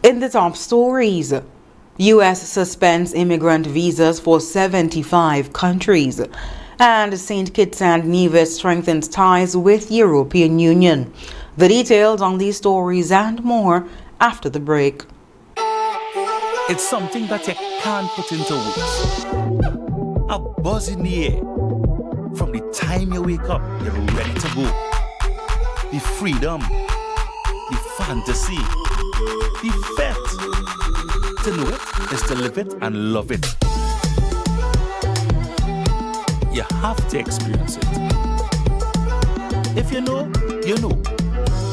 In the top stories, U.S. suspends immigrant visas for 75 countries, and St. Kitts and Nevis strengthens ties with European Union. The details on these stories and more after the break. It's something that you can't put into words. A buzz in the air. From the time you wake up, you're ready to go. The freedom, the fantasy, the fete. To know it is to live it and love it. You have to experience it. If you know, you know.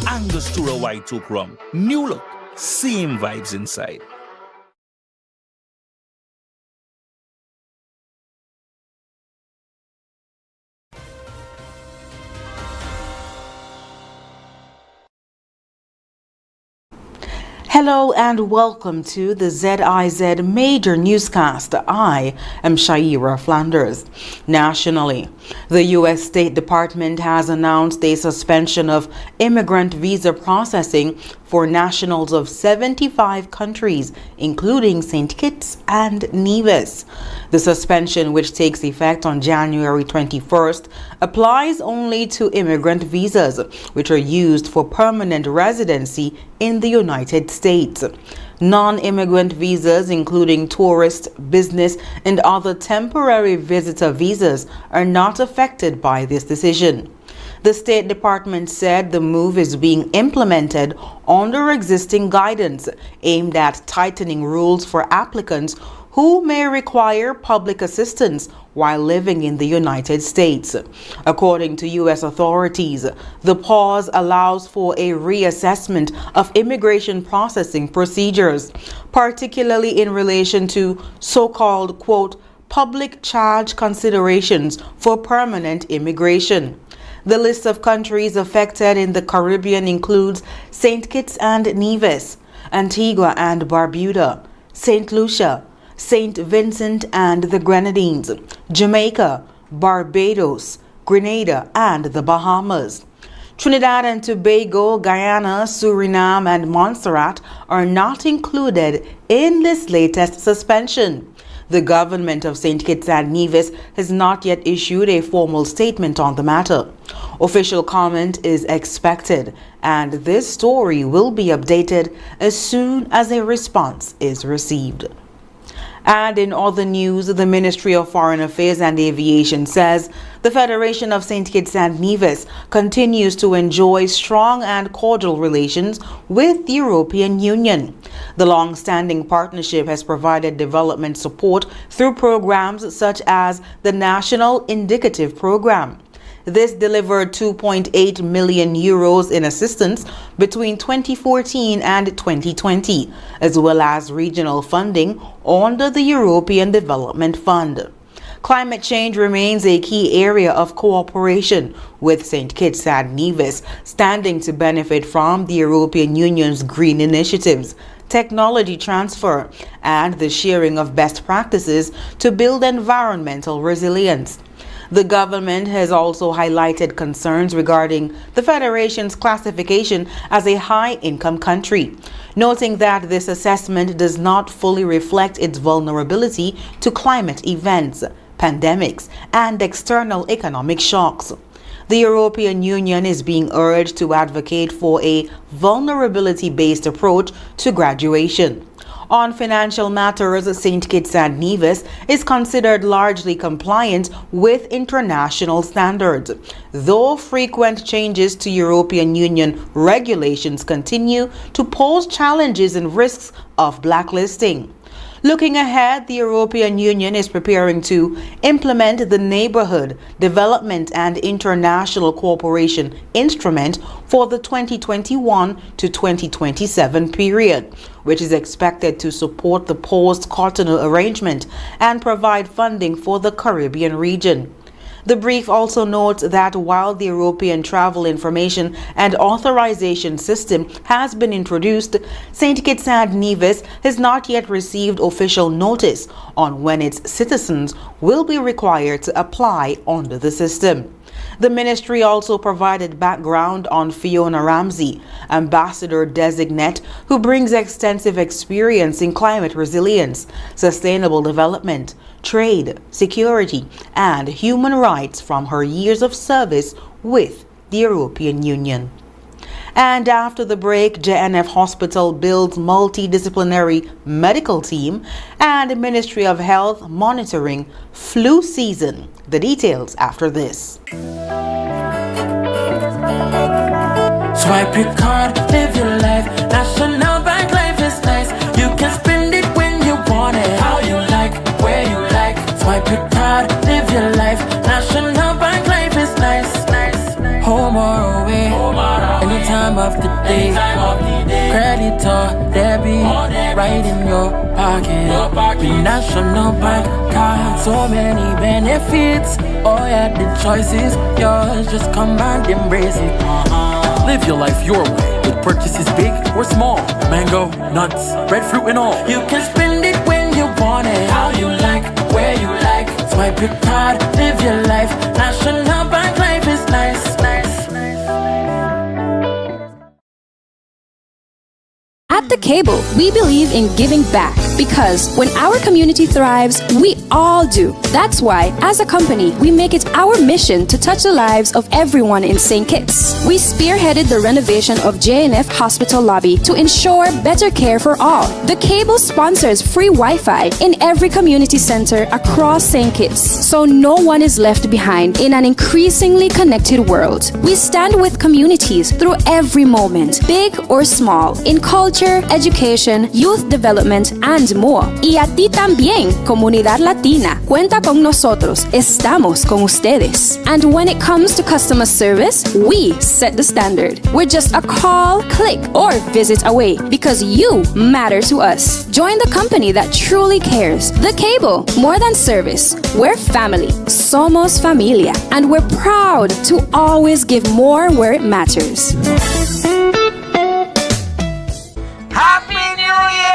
Angostura White Oak Rum. New look, same vibes inside. Hello and welcome to the ZIZ Major Newscast. I am Shaira Flanders. Nationally, the U.S. State Department has announced a suspension of immigrant visa processing for nationals of 75 countries, including St. Kitts and Nevis. The suspension, which takes effect on January 21st, applies only to immigrant visas, which are used for permanent residency in the United States. Non-immigrant visas, including tourist, business, and other temporary visitor visas, are not affected by this decision. The State Department said the move is being implemented under existing guidance aimed at tightening rules for applicants who may require public assistance while living in the United States. According to U.S. authorities, the pause allows for a reassessment of immigration processing procedures, particularly in relation to so-called, quote, public charge considerations for permanent immigration. The list of countries affected in the Caribbean includes St. Kitts and Nevis, Antigua and Bermuda, St. Lucia, St. Vincent and the Grenadines, Jamaica, Barbados, Grenada, and the Bahamas. Trinidad and Tobago, Guyana, Suriname, and Montserrat are not included in this latest suspension. The government of St. Kitts and Nevis has not yet issued a formal statement on the matter. Official comment is expected, and this story will be updated as soon as a response is received. And in other news, the Ministry of Foreign Affairs and Aviation says the Federation of St. Kitts and Nevis continues to enjoy strong and cordial relations with the European Union. The long-standing partnership has provided development support through programs such as the National Indicative Program. This delivered 2.8 million euros in assistance between 2014 and 2020, as well as regional funding under the European Development Fund. Climate change remains a key area of cooperation, with St. Kitts and Nevis standing to benefit from the European Union's green initiatives, technology transfer, and the sharing of best practices to build environmental resilience. The government has also highlighted concerns regarding the Federation's classification as a high-income country, noting that this assessment does not fully reflect its vulnerability to climate events, pandemics, and external economic shocks. The European Union is being urged to advocate for a vulnerability-based approach to graduation. On financial matters, St. Kitts and Nevis is considered largely compliant with international standards, though frequent changes to European Union regulations continue to pose challenges and risks of blacklisting. Looking ahead, the European Union is preparing to implement the Neighborhood, Development and International Cooperation Instrument for the 2021 to 2027 period, which is expected to support the post-Cotonou arrangement and provide funding for the Caribbean region. The brief also notes that while the European Travel Information and Authorization System has been introduced, St. Kitts and Nevis has not yet received official notice on when its citizens will be required to apply under the system. The ministry also provided background on Fiona Ramsey, ambassador designate, who brings extensive experience in climate resilience, sustainable development, trade, security, and human rights from her years of service with the European Union. And after the break, JNF Hospital builds multidisciplinary medical team and Ministry of Health monitoring flu season. The details after this. Swipe your card, live your life. National Bank Life is nice. You can spend it when you want it, how you like, where you like. Swipe your card, live your life. National Bank Life is nice. Home or away, any time of the day. Credit or debit, right in your pocket. The National Bank card, so many benefits. Oh yeah, the choice is yours. Just come and embrace it. Live your life your way with purchases big or small. Mango, nuts, breadfruit and all. You can spend it when you want it, how you like, where you like. Swipe your card, live your life. National Bank Life is nice. At The Cable, we believe in giving back because when our community thrives, we all do. That's why, as a company, we make it our mission to touch the lives of everyone in St. Kitts. We spearheaded the renovation of JNF Hospital lobby to ensure better care for all. The Cable sponsors free Wi-Fi in every community center across St. Kitts, so no one is left behind in an increasingly connected world. We stand with communities through every moment, big or small, in culture, education, youth development, and more. Y a ti también, comunidad latina. Cuenta con nosotros. Estamos con ustedes. And when it comes to customer service, we set the standard. We're just a call, click, or visit away because you matter to us. Join the company that truly cares. The Cable, more than service. We're family. Somos familia. And we're proud to always give more where it matters. Happy New Year!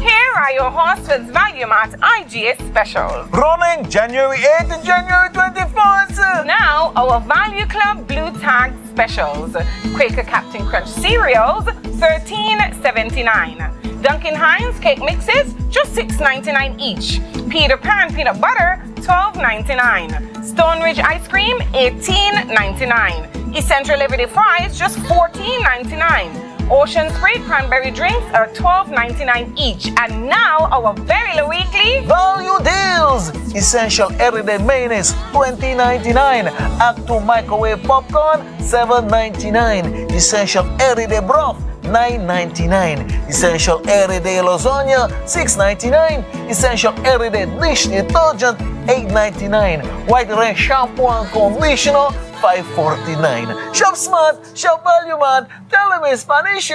Here are your Horsford's Value Mart IGA specials. Running January 8th and January 24th. Now, our Value Club Blue Tag specials. Quaker Captain Crunch cereals, $13.79. Dunkin' Hines cake mixes, just $6.99 each. Peter Pan peanut butter, $12.99. Stone Ridge ice cream, $18.99. Essential Everyday fries, just $14.99. Ocean Spray cranberry drinks are $12.99 each. And now our very low weekly value deals. Essential everyday mayonnaise, $20.99. Actu microwave popcorn, $7.99. Essential everyday broth, $9.99. Essential everyday lasagna, $6.99. Essential everyday dish detergent, $8.99. White Ranch shampoo and conditioner, $5.49. Shop smart, shop value mart. Tell them in Spanish.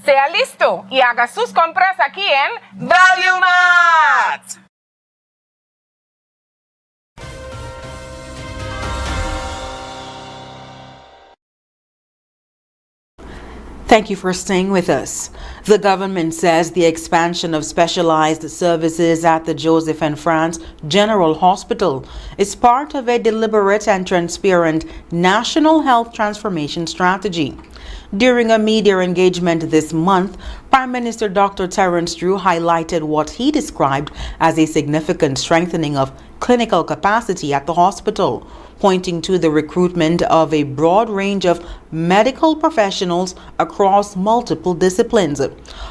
sea listo y haga sus compras aquí en Value Mart. Thank you for staying with us. The government says the expansion of specialized services at the Joseph and France General Hospital is part of a deliberate and transparent national health transformation strategy. During a media engagement this month, Prime Minister Dr. Terence Drew highlighted what he described as a significant strengthening of clinical capacity at the hospital, pointing to the recruitment of a broad range of medical professionals across multiple disciplines.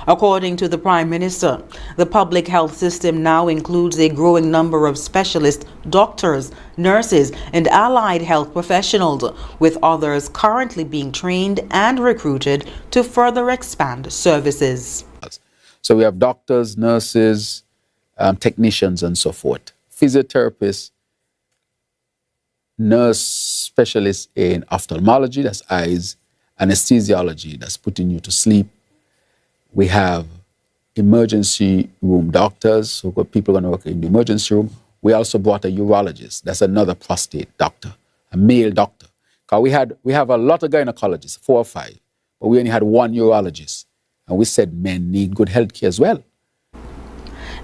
According to the Prime Minister, the public health system now includes a growing number of specialist doctors, nurses, and allied health professionals, with others currently being trained and recruited to further expand services. So we have doctors, nurses, technicians, and so forth, physiotherapists, nurse specialists in ophthalmology, that's eyes, anesthesiology, that's putting you to sleep. We have emergency room doctors, so people are going to work in the emergency room. We also brought a urologist, that's another prostate doctor, a male doctor. Because we have a lot of gynecologists, 4 or 5, but we only had 1 urologist. And we said men need good health care as well.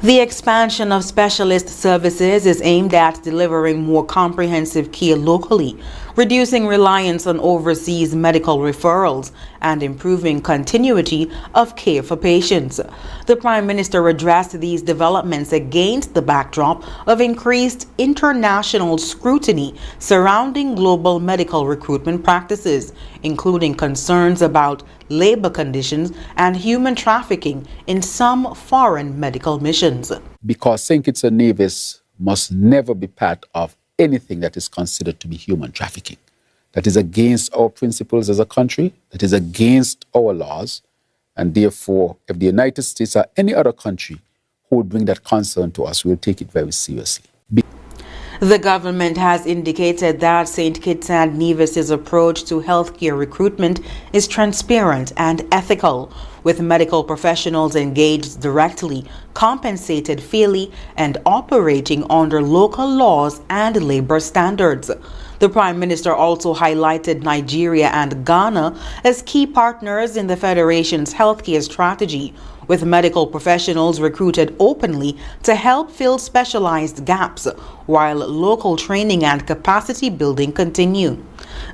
The expansion of specialist services is aimed at delivering more comprehensive care locally, reducing reliance on overseas medical referrals, and improving continuity of care for patients. The Prime Minister addressed these developments against the backdrop of increased international scrutiny surrounding global medical recruitment practices, including concerns about labor conditions and human trafficking in some foreign medical missions. Because St. Kitts and Nevis must never be part of anything that is considered to be human trafficking. That is against our principles as a country, that is against our laws, and therefore, if the United States or any other country who would bring that concern to us, we'll take it very seriously. The government has indicated that St. Kitts and Nevis's approach to healthcare recruitment is transparent and ethical, with medical professionals engaged directly, compensated fairly, and operating under local laws and labor standards. The Prime Minister also highlighted Nigeria and Ghana as key partners in the Federation's healthcare strategy, with medical professionals recruited openly to help fill specialized gaps, while local training and capacity building continue.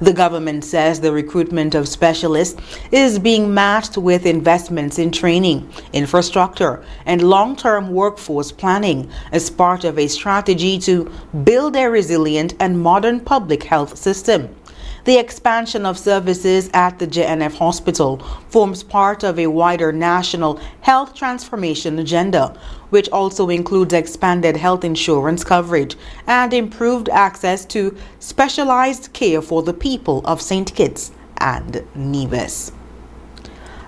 The government says the recruitment of specialists is being matched with investments in training, infrastructure, and long-term workforce planning as part of a strategy to build a resilient and modern public health system. The expansion of services at the JNF Hospital forms part of a wider national health transformation agenda, which also includes expanded health insurance coverage and improved access to specialized care for the people of St. Kitts and Nevis.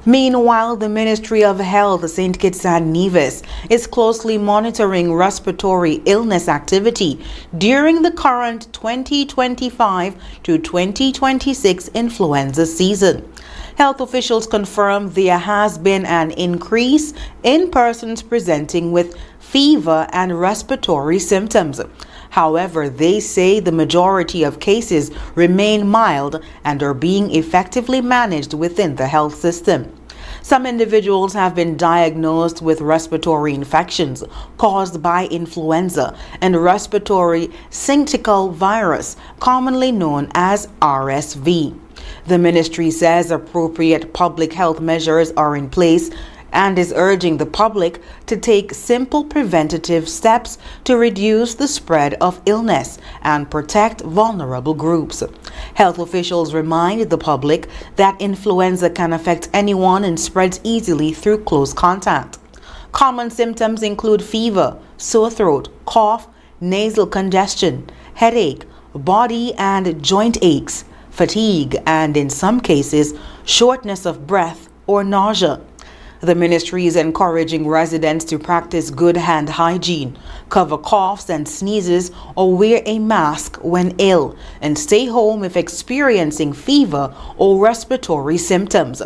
Meanwhile, the Ministry of Health, St. Kitts and Nevis, is closely monitoring respiratory illness activity during the current 2025 to 2026 influenza season. Health officials confirm there has been an increase in persons presenting with fever and respiratory symptoms. However, they say the majority of cases remain mild and are being effectively managed within the health system. Some individuals have been diagnosed with respiratory infections caused by influenza and respiratory syncytial virus, commonly known as RSV. The ministry says appropriate public health measures are in place and is urging the public to take simple preventative steps to reduce the spread of illness and protect vulnerable groups. Health officials remind the public that influenza can affect anyone and spreads easily through close contact. Common symptoms include fever, sore throat, cough, nasal congestion, headache, body and joint aches, fatigue, and in some cases, shortness of breath or nausea. The ministry is encouraging residents to practice good hand hygiene, cover coughs and sneezes, or wear a mask when ill, and stay home if experiencing fever or respiratory symptoms.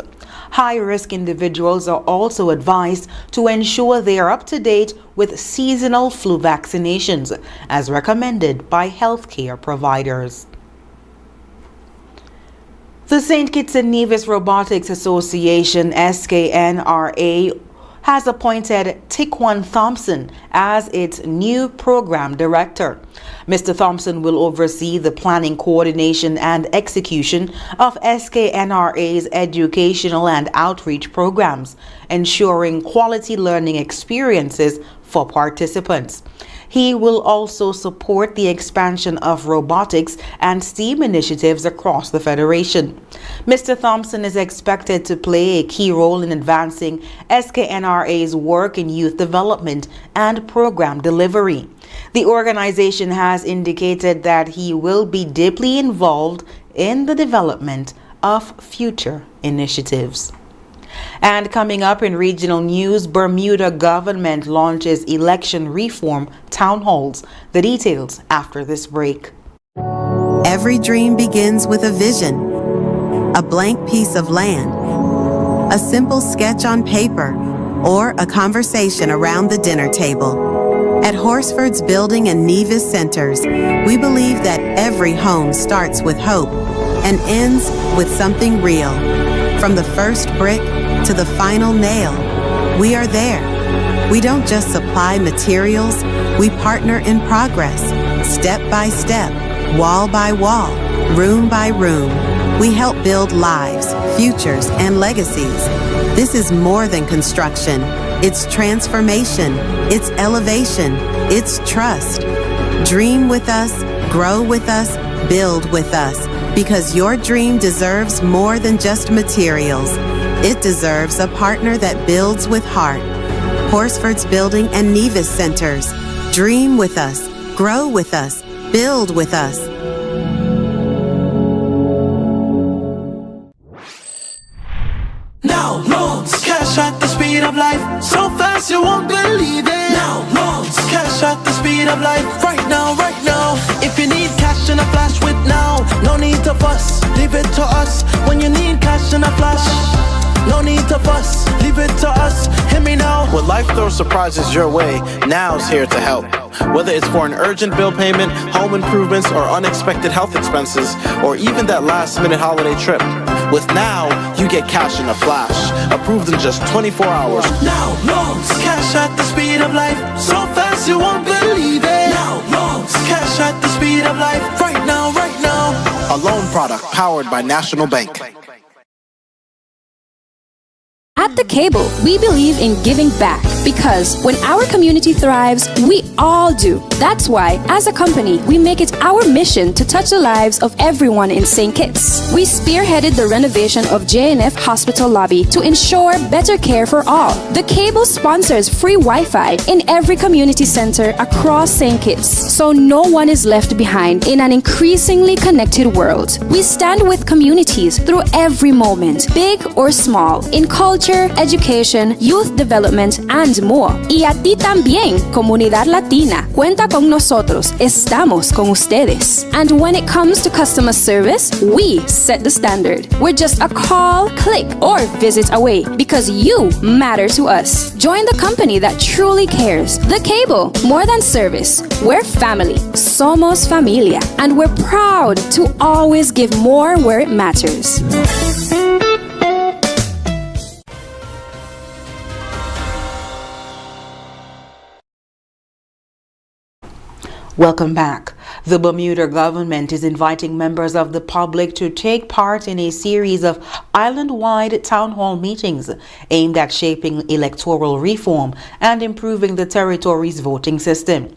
High-risk individuals are also advised to ensure they are up to date with seasonal flu vaccinations, as recommended by healthcare providers. The St. Kitts and Nevis Robotics Association, SKNRA, has appointed Tikwan Thompson as its new program director. Mr. Thompson will oversee the planning, coordination, and execution of SKNRA's educational and outreach programs, ensuring quality learning experiences for participants. He will also support the expansion of robotics and STEAM initiatives across the Federation. Mr. Thompson is expected to play a key role in advancing SKNRA's work in youth development and program delivery. The organization has indicated that he will be deeply involved in the development of future initiatives. And coming up in regional news, Bermuda government launches election reform town halls. The details after this break. Every dream begins with a vision, a blank piece of land, a simple sketch on paper, or a conversation around the dinner table. At Horsford's Building and Nevis Centers, we believe that every home starts with hope and ends with something real. From the first brick to the final nail, we are there. We don't just supply materials, we partner in progress, step by step, wall by wall, room by room. We help build lives, futures, and legacies. This is more than construction. It's transformation. It's elevation. It's trust. Dream with us, grow with us, build with us, because your dream deserves more than just materials. It deserves a partner that builds with heart. Horsford's Building and Nevis Centers. Dream with us, grow with us, build with us. Now loans, cash at the speed of life, so fast you won't believe it. Now loans, cash at the speed of life, right now, right now. If you need cash in a flash with now, no need to fuss, leave it to us. When you need cash in a flash, no need to fuss, leave it to us. Hear me now. When life throws surprises your way, now's here to help. Whether it's for an urgent bill payment, home improvements, or unexpected health expenses, or even that last-minute holiday trip. With Now, you get cash in a flash, approved in just 24 hours. Now loans, cash at the speed of life, so fast you won't believe it. Now loans, cash at the speed of life, right now, right now. A loan product powered by National Bank. At The Cable, we believe in giving back because when our community thrives, we all do. That's why, as a company, we make it our mission to touch the lives of everyone in St. Kitts. We spearheaded the renovation of JNF Hospital lobby to ensure better care for all. The Cable sponsors free Wi-Fi in every community center across St. Kitts, so no one is left behind in an increasingly connected world. We stand with communities through every moment, big or small, in culture, education, youth development, and more. Y a ti también, comunidad latina. Cuenta con nosotros. Estamos con ustedes. And when it comes to customer service, we set the standard. We're just a call, click, or visit away because you matter to us. Join the company that truly cares. The Cable. More than service. We're family. Somos familia. And we're proud to always give more where it matters. Welcome back. The Bermuda government is inviting members of the public to take part in a series of island-wide town hall meetings aimed at shaping electoral reform and improving the territory's voting system.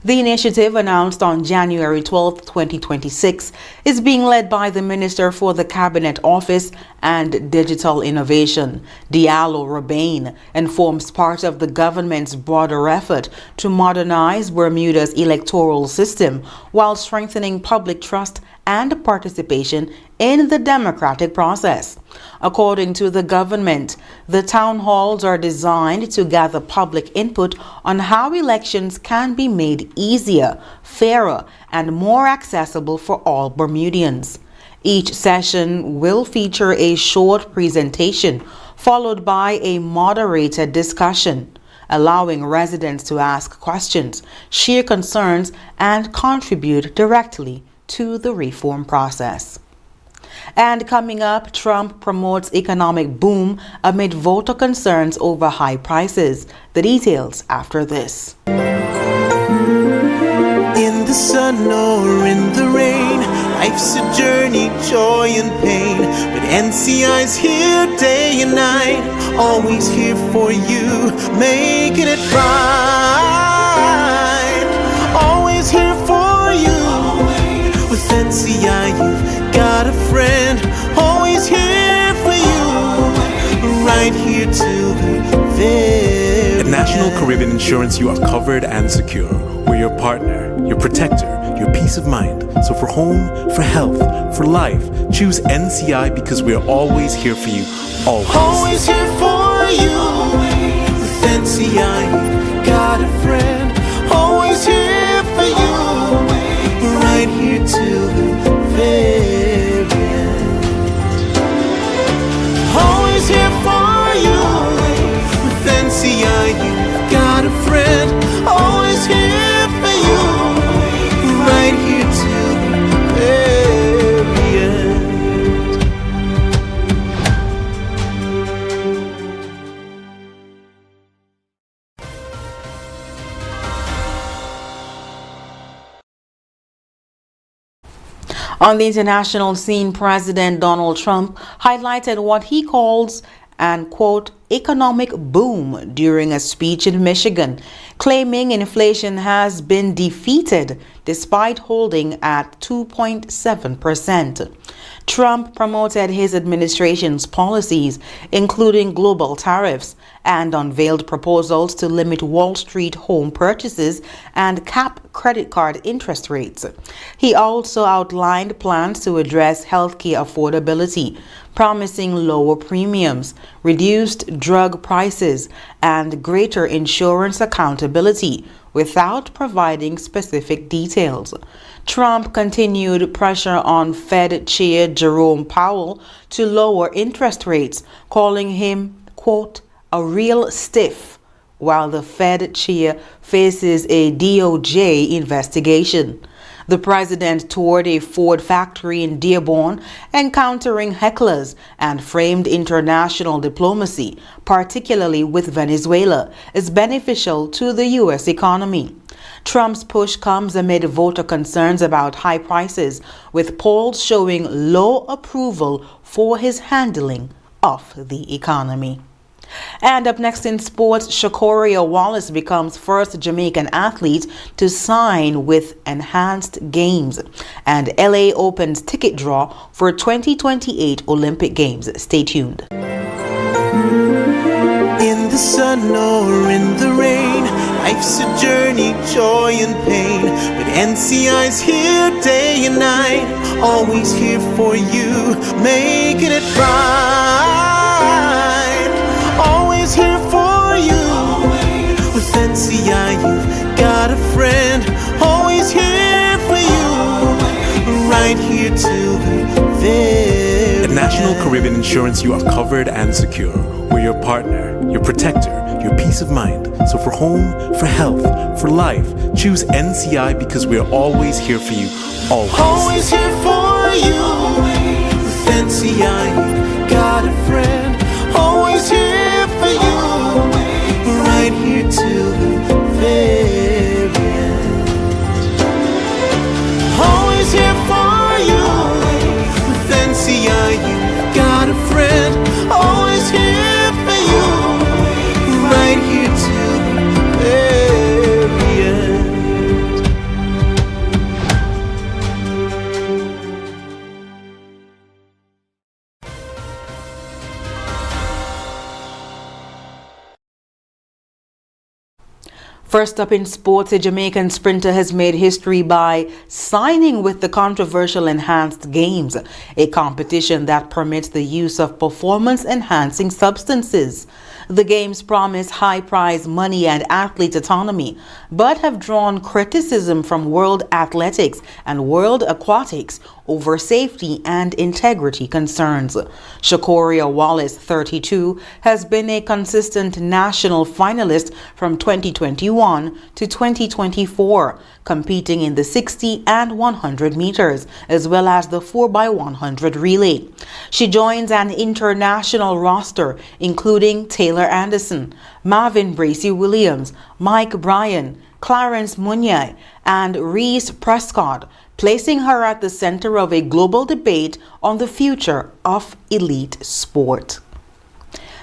The initiative, announced on January 12, 2026, is being led by the Minister for the Cabinet Office and Digital Innovation, Diallo Rabane, and forms part of the government's broader effort to modernize Bermuda's electoral system while strengthening public trust and participation in the democratic process. According to the government, the town halls are designed to gather public input on how elections can be made easier, fairer, and more accessible for all Bermudians. Each session will feature a short presentation followed by a moderated discussion, allowing residents to ask questions, share concerns, and contribute directly to the reform process. And coming up, Trump promotes economic boom amid voter concerns over high prices. The details after this. In the sun or in the rain, life's a journey, joy and pain. But NCI's here day and night, always here for you, making it right. Always here for you. With NCI, you've got a friend, always here for you, right here till the very At National end. Caribbean Insurance, you are covered and secure. We're your partner, your protector, your peace of mind. So for home, for health, for life, choose NCI because we're always here for you. Always. Always here for you. With NCI, you've got a friend, always here for you, right here till the very end. Always here for you. With NCI, you've got a friend, always here for you, right here till the very end. On the international scene, President Donald Trump highlighted what he calls an, quote, economic boom during a speech in Michigan, claiming inflation has been defeated despite holding at 2.7%. Trump promoted his administration's policies, including global tariffs, and unveiled proposals to limit Wall Street home purchases and cap credit card interest rates. He also outlined plans to address healthcare affordability, promising lower premiums, reduced drug prices, and greater insurance accountability, without providing specific details. Trump continued pressure on Fed Chair Jerome Powell to lower interest rates, calling him, quote, a real stiff, while the Fed chair faces a DOJ investigation. The president toured a Ford factory in Dearborn, encountering hecklers, and framed international diplomacy, particularly with Venezuela, as beneficial to the U.S. economy. Trump's push comes amid voter concerns about high prices, with polls showing low approval for his handling of the economy. And up next in sports, Shakoria Wallace becomes first Jamaican athlete to sign with Enhanced Games, and LA opens ticket draw for 2028 Olympic Games. Stay tuned. In the sun or in the rain, life's a journey, joy and pain. But NCI's here day and night, always here for you, making it right. Always here for you. With NCI, you've got a friend, always here for you, right here till the very At National end. Caribbean Insurance, you are covered and secure. We're your partner, your protector, your peace of mind. So for home, for health, for life, choose NCI because we're always here for you. Always here for you. With NCI, you've got a friend, always here for you, right here till the very end. Always here for you. With NCI, you've got a friend, always here for you, right here till the very end. First up in sports, a Jamaican sprinter has made history by signing with the controversial Enhanced Games, a competition that permits the use of performance-enhancing substances. The games promise high prize money and athlete autonomy, but have drawn criticism from World Athletics and World Aquatics over safety and integrity concerns. Shakoria Wallace, 32, has been a consistent national finalist from 2021 to 2024, competing in the 60 and 100 meters, as well as the 4x100 relay. She joins an international roster including Taylor Anderson, Marvin Bracey Williams, Mike Bryan, Clarence Munyai, and Reese Prescott, placing her at the center of a global debate on the future of elite sport.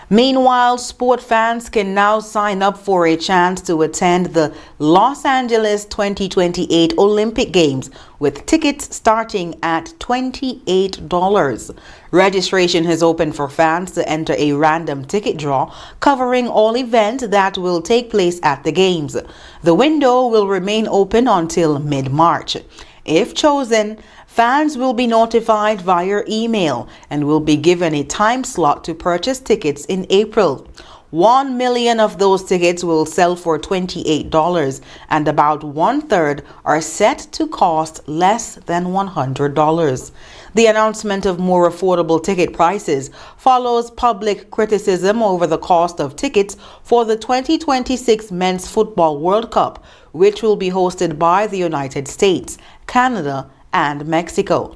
Meanwhile, sport fans can now sign up for a chance to attend the Los Angeles 2028 Olympic Games, with tickets starting at $28. Registration has opened for fans to enter a random ticket draw covering all events that will take place at the Games. The window will remain open until mid-March. If chosen, fans will be notified via email and will be given a time slot to purchase tickets in April. 1 million of those tickets will sell for $28, and about 1/3 are set to cost less than $100. The announcement of more affordable ticket prices follows public criticism over the cost of tickets for the 2026 Men's Football World Cup, which will be hosted by the United States, Canada, and Mexico.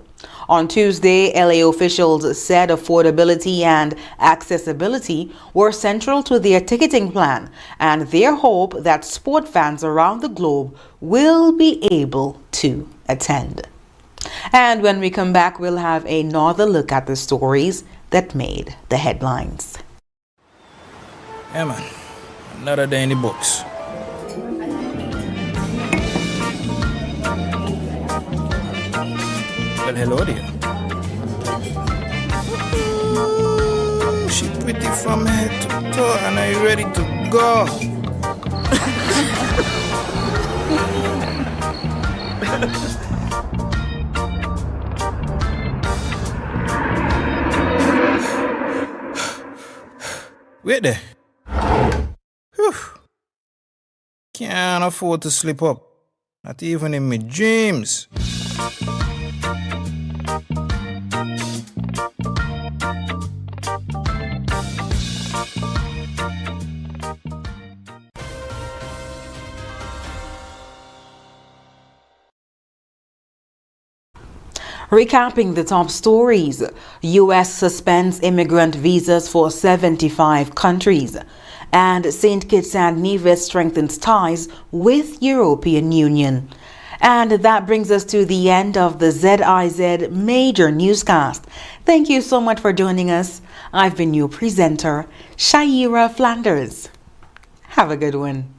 On Tuesday, LA officials said affordability and accessibility were central to their ticketing plan, and their hope that sport fans around the globe will be able to attend. And when we come back, we'll have another look at the stories that made the headlines. Yeah, man. Another day in the books. Well, hello there. She pretty from head to toe, and are you ready to go? Wait there. Whew. Can't afford to slip up. Not even in my dreams. Recapping the top stories, U.S. suspends immigrant visas for 75 countries, and St. Kitts and Nevis strengthens ties with European Union. And that brings us to the end of the ZIZ Major Newscast. Thank you so much for joining us. I've been your presenter, Shaira Flanders. Have a good one.